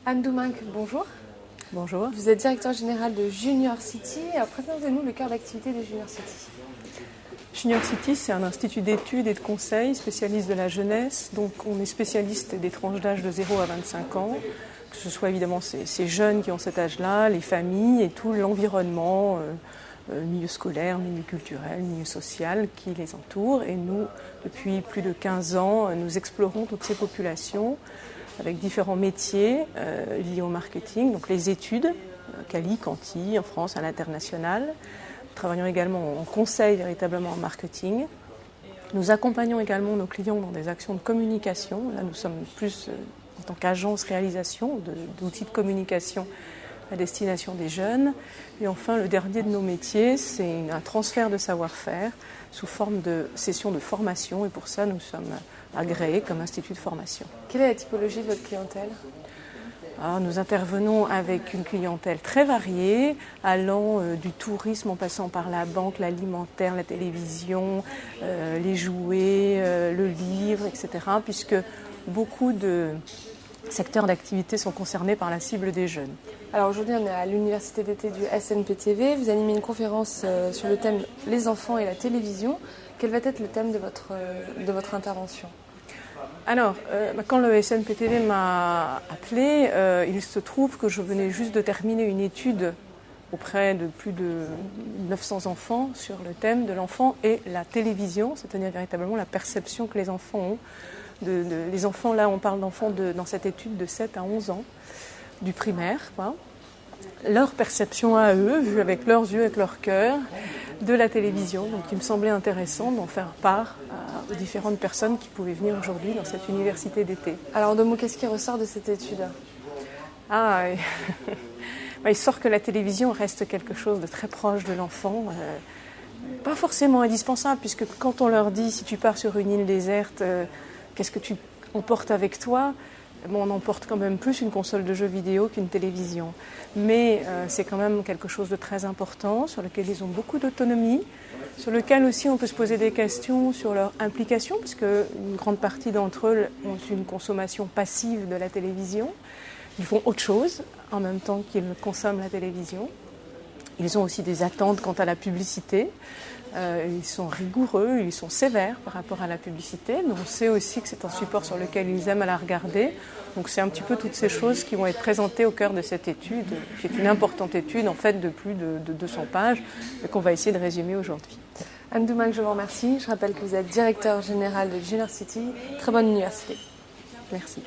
Anne Douminc, bonjour. Bonjour. Vous êtes directeur général de Junior City. Alors, présentez-nous le cœur d'activité de Junior City. Junior City, c'est un institut d'études et de conseils spécialiste de la jeunesse. Donc, on est spécialiste des tranches d'âge de 0 à 25 ans, que ce soit évidemment ces jeunes qui ont cet âge-là, les familles et tout l'environnement, milieu scolaire, milieu culturel, milieu social qui les entoure. Et nous, depuis plus de 15 ans, nous explorons toutes ces populations avec différents métiers liés au marketing, donc les études, Cali, Canty, en France, à l'international. Nous travaillons également en conseil véritablement en marketing. Nous accompagnons également nos clients dans des actions de communication. Là, nous sommes plus en tant qu'agence réalisation d'outils de communication à destination des jeunes. Et enfin, le dernier de nos métiers, c'est un transfert de savoir-faire sous forme de sessions de formation. Et pour ça, nous sommes agréés comme institut de formation. Quelle est la typologie de votre clientèle ? Alors, nous intervenons avec une clientèle très variée, allant du tourisme en passant par la banque, l'alimentaire, la télévision, les jouets, le livre, etc. Puisque beaucoup de secteurs d'activité sont concernés par la cible des jeunes. Alors aujourd'hui, on est à l'université d'été du SNPTV. Vous animez une conférence sur le thème « Les enfants et la télévision ». Quel va être le thème de votre intervention ? Alors, quand le SNPTV m'a appelé, il se trouve que je venais juste de terminer une étude auprès de plus de 900 enfants sur le thème de l'enfant et la télévision, c'est-à-dire véritablement la perception que les enfants ont. Les enfants, là, on parle d'enfants dans cette étude de 7 à 11 ans, du primaire, quoi. Leur perception à eux, vue avec leurs yeux, avec leur cœur, de la télévision. Donc il me semblait intéressant d'en faire part aux différentes personnes qui pouvaient venir aujourd'hui dans cette université d'été. Alors en deux mots, qu'est-ce qui ressort de cette étude ? Il sort que la télévision reste quelque chose de très proche de l'enfant. Pas forcément indispensable, puisque quand on leur dit, si tu pars sur une île déserte, qu'est-ce que tu emportes avec toi ? On emporte quand même plus une console de jeux vidéo qu'une télévision. Mais c'est quand même quelque chose de très important, sur lequel ils ont beaucoup d'autonomie, sur lequel aussi on peut se poser des questions sur leur implication, parce qu'une grande partie d'entre eux ont une consommation passive de la télévision. Ils font autre chose en même temps qu'ils consomment la télévision. Ils ont aussi des attentes quant à la publicité. Ils sont rigoureux, ils sont sévères par rapport à la publicité, mais on sait aussi que c'est un support sur lequel ils aiment à la regarder. Donc c'est un petit peu toutes ces choses qui vont être présentées au cœur de cette étude, qui est une importante étude en fait de plus de 200 pages, et qu'on va essayer de résumer aujourd'hui. Anne Douminc, je vous remercie. Je rappelle que vous êtes directeur général de Junior City. Très bonne université. Merci.